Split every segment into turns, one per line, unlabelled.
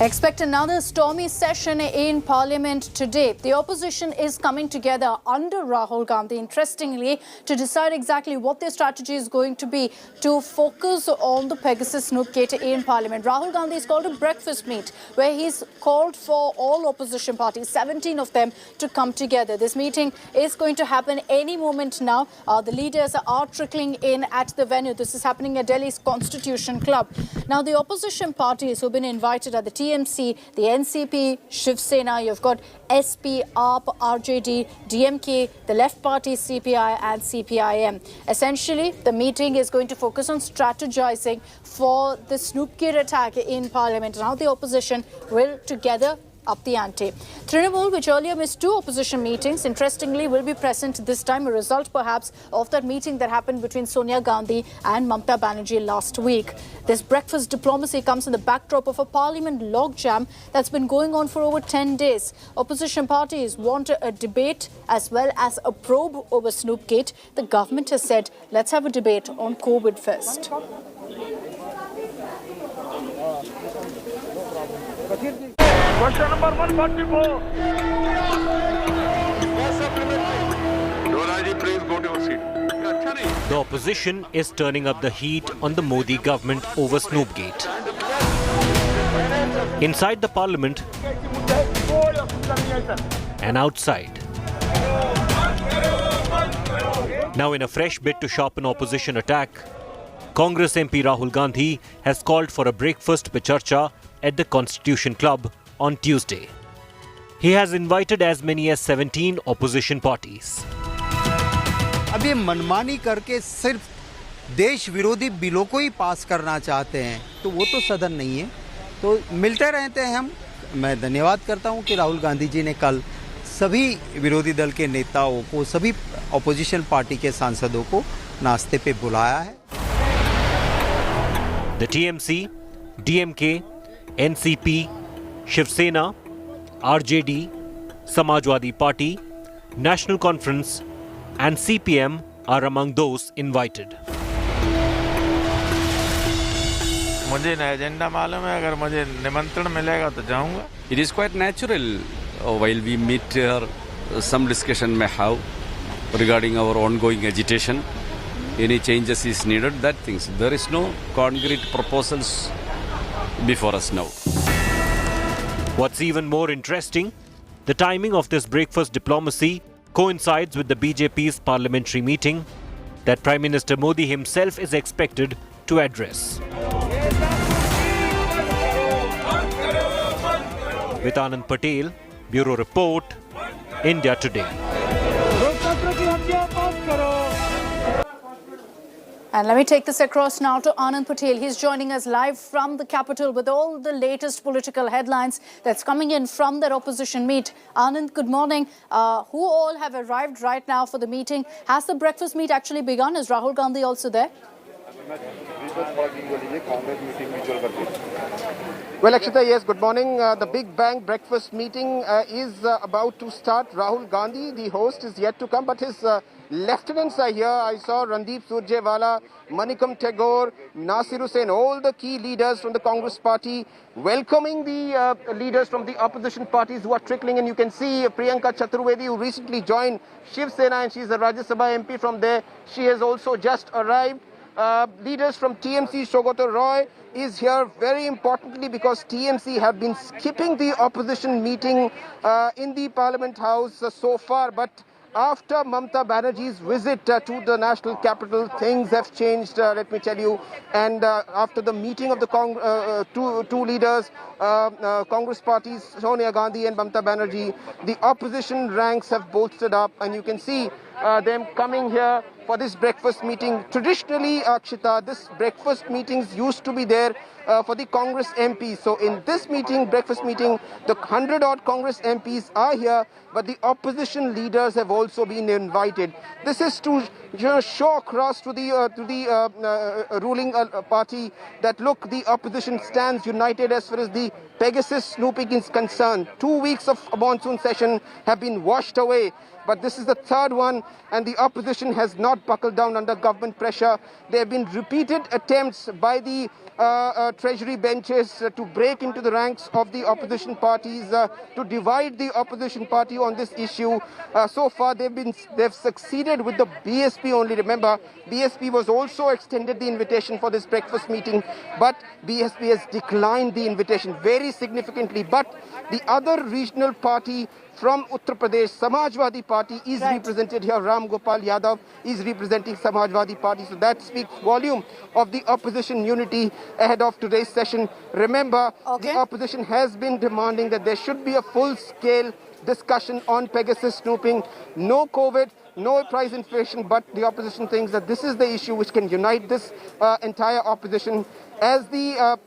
Expect another stormy session in Parliament today. The opposition is coming together under Rahul Gandhi, interestingly, to decide exactly what their strategy is going to be to focus on the Pegasus Snoopgate in Parliament. Rahul Gandhi has called a breakfast meet where he's called for all opposition parties, 17 of them, to come together. This meeting is going to happen any moment now. The leaders are trickling in at the venue. This is happening at Delhi's Constitution Club. Now, the opposition parties who've been invited are the TMC, the NCP, Shiv Sena, you've got SP, AAP, RJD, DMK, the left party CPI and CPIM. Essentially, the meeting is going to focus on strategizing for the Snoopgate attack in Parliament. Now the opposition will together up the ante. Trinamool, which earlier missed two opposition meetings, interestingly will be present this time, a result perhaps of that meeting that happened between Sonia Gandhi and Mamta Banerjee last week. This breakfast diplomacy comes in the backdrop of a parliament logjam that's been going on for over 10 days. Opposition parties want a debate as well as a probe over Snoopgate. The government has said, let's have a debate on COVID first.
Question number 144. Doraji, please go to your seat.
The opposition is turning up the heat on the Modi government over Snoopgate. Inside the parliament and outside. Now, in a fresh bid to sharpen opposition attack, Congress MP Rahul Gandhi has called for a breakfast pe charcha at the Constitution Club on Tuesday. He has invited as many as 17 opposition parties.
अब ये मनमानी करके सिर्फ देश विरोधी बिलों को ही पास करना चाहते हैं तो वो तो सदन नहीं है। तो मिलते रहते हैं हम। मैं धन्यवाद करता हूं कि राहुल गांधी जी ने कल सभी विरोधी दल के नेताओं को, सभी ऑपोजिशन पार्टी के सांसदों को नाश्ते पे बुलाया है।
The TMC, DMK, NCP, Shiv Sena, RJD, Samajwadi Party, National Conference and CPM are among those invited.
मुझे नया एजेंडा मालूम है, अगर मुझे निमंत्रण मिलेगा तो जाऊंगा.
It is quite natural while we meet here, some discussion may have regarding our ongoing agitation. Any changes is needed, that things. There is no concrete proposals before us now.
What's even more interesting, the timing of this breakfast diplomacy coincides with the BJP's parliamentary meeting that Prime Minister Modi himself is expected to address. With Anand Patel, Bureau Report, India Today.
And let me take this across now to Anand Patel. He's joining us live from the capital with all the latest political headlines that's coming in from that opposition meet. Anand, good morning. Who all have arrived right now for the meeting? Has the breakfast meet actually begun? Is Rahul Gandhi also there?
Well, Akshita, yes, good morning. The Big Bang breakfast meeting is about to start. Rahul Gandhi, the host, is yet to come, but his lieutenants are here. I saw Randeep Surjewala, Manikam Tagore, Nasir Hussain, all the key leaders from the Congress party welcoming the leaders from the opposition parties who are trickling in. You can see Priyanka Chaturvedi, who recently joined Shiv Sena, and she's a Rajya Sabha MP from there. She has also just arrived. Leaders from TMC, Showdown Roy is here very importantly because TMC have been skipping the opposition meeting in the Parliament House so far, but after Mamta Banerjee's visit to the national capital, things have changed, let me tell you. And after the meeting of the two leaders, Congress parties, Sonia Gandhi and Mamta Banerjee, the opposition ranks have bolstered up, and you can see them coming here for this breakfast meeting. Traditionally, Akshita, this breakfast meetings used to be there for the Congress MPs. So in this meeting, breakfast meeting, the 100-odd Congress MPs are here, but the opposition leaders have also been invited. This is to show across to the ruling party that, look, the opposition stands united as far as the Pegasus snooping is concerned. 2 weeks of monsoon session have been washed away. but this is the third one, and the opposition has not buckled down under government pressure. There have been repeated attempts by the treasury benches to break into the ranks of the opposition parties, to divide the opposition party on this issue. So far they've succeeded with the BSP only. Remember, BSP was also extended the invitation for this breakfast meeting, but BSP has declined the invitation very significantly. But the other regional party from Uttar Pradesh, Samajwadi Party, is represented here. Ram Gopal Yadav is representing Samajwadi Party. So that speaks volume of the opposition unity ahead of today's session. Remember, the opposition has been demanding that there should be a full-scale discussion on Pegasus snooping. No COVID, no price inflation, but the opposition thinks that this is the issue which can unite this entire opposition as the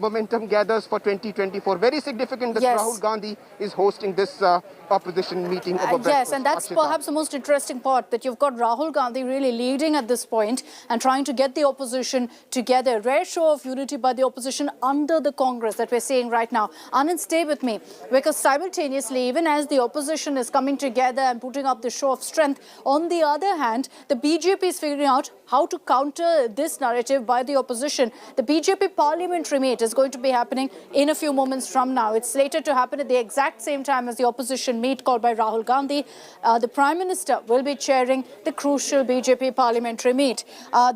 momentum gathers for 2024. Very significant that Rahul Gandhi is hosting this opposition meeting over breakfast.
Yes, and that's perhaps the most interesting part, that you've got Rahul Gandhi really leading at this point and trying to get the opposition together. Rare show of unity by the opposition under the Congress that we're seeing right now. Anand, stay with me, because simultaneously, even as the opposition is coming together and putting up the show of strength, on the other hand, the BJP is figuring out how to counter this narrative by the opposition. The BJP parliamentary meet is going to be happening in a few moments from now. It's slated to happen at the exact same time as the opposition meet called by Rahul Gandhi. The Prime Minister will be chairing the crucial BJP parliamentary meet.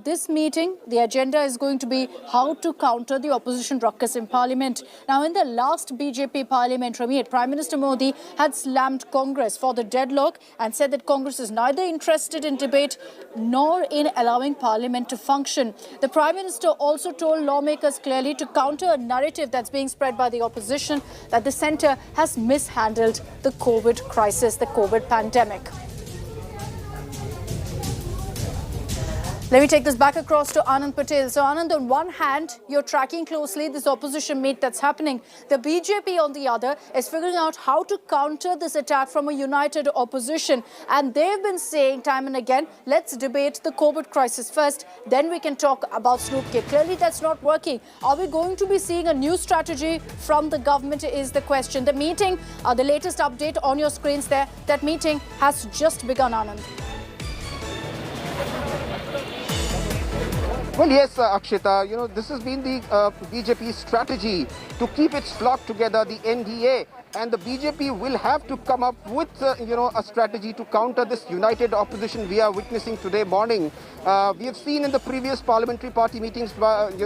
This meeting, the agenda is going to be how to counter the opposition ruckus in Parliament. Now, in the last BJP parliamentary meet, Prime Minister Modi had slammed Congress for the deadlock and said that Congress is neither interested in debate nor in allowing Parliament to function. The Prime Minister also told lawmakers clearly to counter a narrative that's being spread by the opposition that the centre has mishandled the COVID crisis, the COVID pandemic. Let me take this back across to Anand Patel. So Anand, on one hand, you're tracking closely this opposition meet that's happening. The BJP, on the other, is figuring out how to counter this attack from a united opposition. And they've been saying time and again, let's debate the COVID crisis first, then we can talk about Snoopgate. Clearly, that's not working. Are we going to be seeing a new strategy from the government is the question. The meeting, the latest update on your screens there, that meeting has just begun, Anand.
Well, yes, Akshita, this has been the BJP's strategy to keep its flock together, the NDA. And the BJP will have to come up with, a strategy to counter this united opposition we are witnessing today morning. We have seen in the previous parliamentary party meetings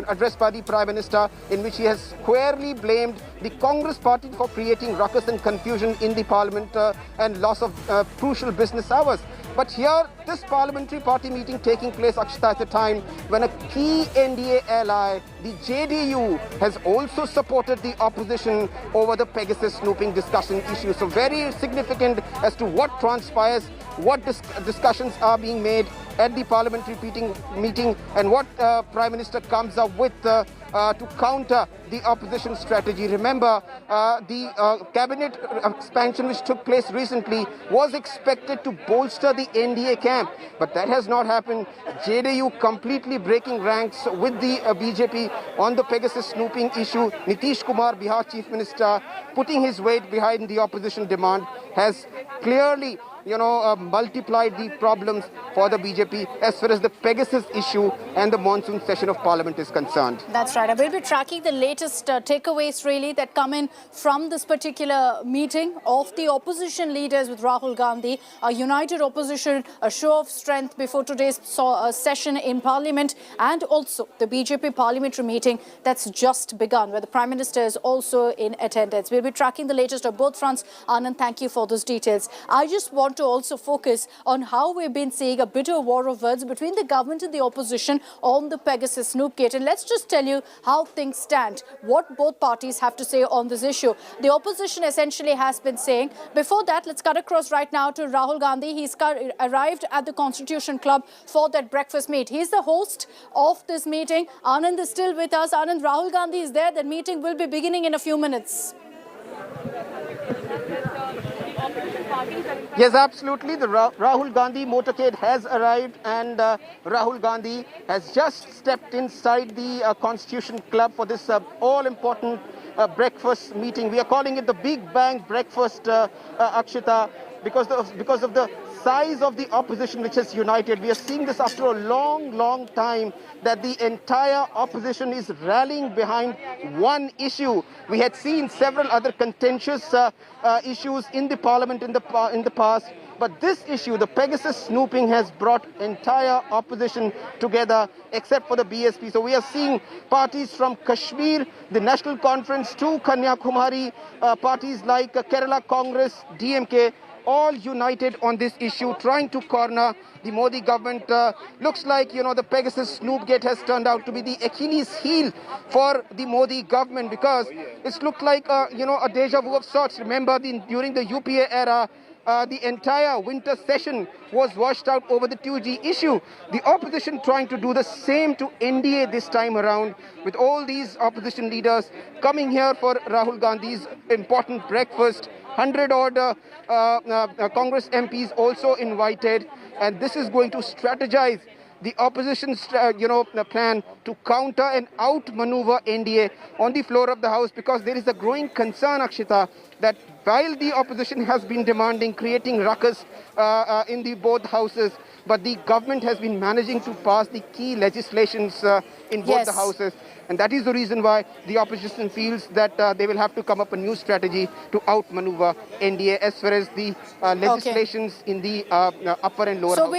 addressed by the Prime Minister, in which he has squarely blamed the Congress party for creating ruckus and confusion in the parliament and loss of crucial business hours. But here, this parliamentary party meeting taking place, Akshita, at a time when a key NDA ally, the JDU, has also supported the opposition over the Pegasus snooping discussion issue. So very significant as to what transpires, what discussions are being made at the parliamentary meeting and what Prime Minister comes up with to counter the opposition strategy. Remember, the cabinet expansion which took place recently was expected to bolster the NDA camp, but that has not happened. JDU completely breaking ranks with the BJP on the Pegasus snooping issue. Nitish Kumar, Bihar Chief Minister, putting his weight behind the opposition demand, has clearly multiplied the problems for the BJP as far as the Pegasus issue and the monsoon session of Parliament is concerned.
That's right. I will be tracking the latest takeaways really that come in from this particular meeting of the opposition leaders with Rahul Gandhi, a united opposition, a show of strength before today's session in Parliament, and also the BJP parliamentary meeting that's just begun, where the Prime Minister is also in attendance. We'll be tracking the latest on both fronts. Anand, thank you for those details. I just want to also focus on how we've been seeing a bitter war of words between the government and the opposition on the Pegasus Snoopgate. And let's just tell you how things stand, what both parties have to say on this issue. The opposition essentially has been saying, before that, let's cut across right now to Rahul Gandhi. He's arrived at the Constitution Club for that breakfast meet. He's the host of this meeting. Anand is still with us. Anand, Rahul Gandhi is there. The meeting will be beginning in a few minutes.
Yes, absolutely. The Rahul Gandhi motorcade has arrived, and Rahul Gandhi has just stepped inside the Constitution Club for this all-important breakfast meeting. We are calling it the Big Bang Breakfast, Akshita. because of the size of the opposition which has united. We are seeing this after a long time, that the entire opposition is rallying behind one issue. We had seen several other contentious issues in the parliament in the past, but this issue, the Pegasus snooping, has brought entire opposition together except for the BSP. So we are seeing parties from Kashmir, the National Conference, to Kanyakumari, parties like Kerala Congress, DMK, all united on this issue, trying to corner the Modi government. Looks like, the Pegasus Snoopgate has turned out to be the Achilles heel for the Modi government, because it's looked like, a deja vu of sorts. Remember, during the UPA era, the entire winter session was washed out over the 2G issue. The opposition trying to do the same to NDA this time around, with all these opposition leaders coming here for Rahul Gandhi's important breakfast. 100-odd Congress MPs also invited, and this is going to strategize the opposition's plan to counter and outmaneuver NDA on the floor of the House, because there is a growing concern, Akshita, that while the opposition has been demanding creating ruckus in the both houses, but the government has been managing to pass the key legislations in both the houses. And that is the reason why the opposition feels that they will have to come up a new strategy to outmaneuver NDA as far as the legislations in the upper and lower houses.
So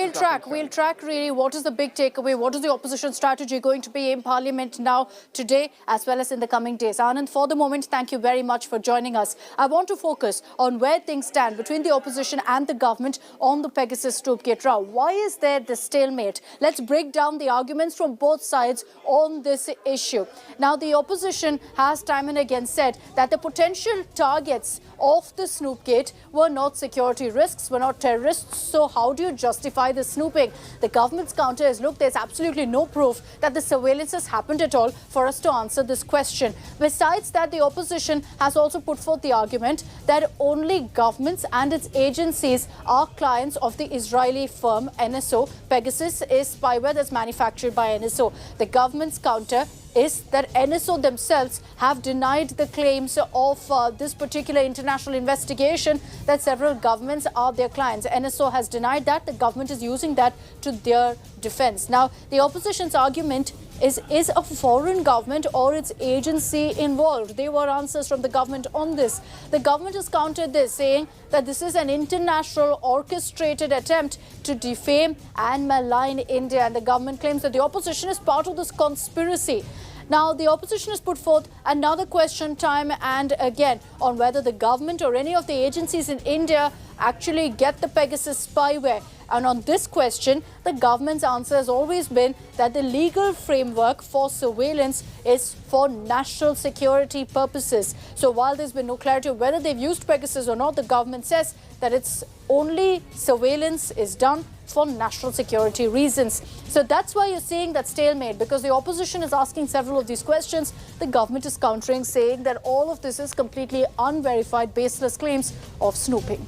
we'll track really what is the big takeaway, what is the opposition strategy going to be in Parliament now, today, as well as in the coming days. Anand, for the moment, thank you very much for joining us. I want to focus on where things stand between the opposition and the government on the Pegasus Snoopgate row. Why is there this stalemate? Let's break down the arguments from both sides on this issue. Now, the opposition has time and again said that the potential targets of the Snoopgate were not security risks, were not terrorists. So how do you justify the snooping? The government's counter is, look, there's absolutely no proof that the surveillance has happened at all for us to answer this question. Besides that, the opposition has also put forth the argument that only governments and its agencies are clients of the Israeli firm NSO. Pegasus is spyware that's manufactured by NSO. The government's counter is that NSO themselves have denied the claims of this particular international investigation that several governments are their clients. NSO has denied that. The government is using that to their defense. Now, the opposition's argument is a foreign government or its agency involved? There were answers from the government on this. The government has countered this, saying that this is an international orchestrated attempt to defame and malign India. And the government claims that the opposition is part of this conspiracy. Now, the opposition has put forth another question time and again on whether the government or any of the agencies in India actually get the Pegasus spyware. And on this question, the government's answer has always been that the legal framework for surveillance is for national security purposes. So while there's been no clarity of whether they've used Pegasus or not, the government says that it's only surveillance is done for national security reasons. So that's why you're seeing that stalemate, because the opposition is asking several of these questions. The government is countering, saying that all of this is completely unverified, baseless claims of snooping.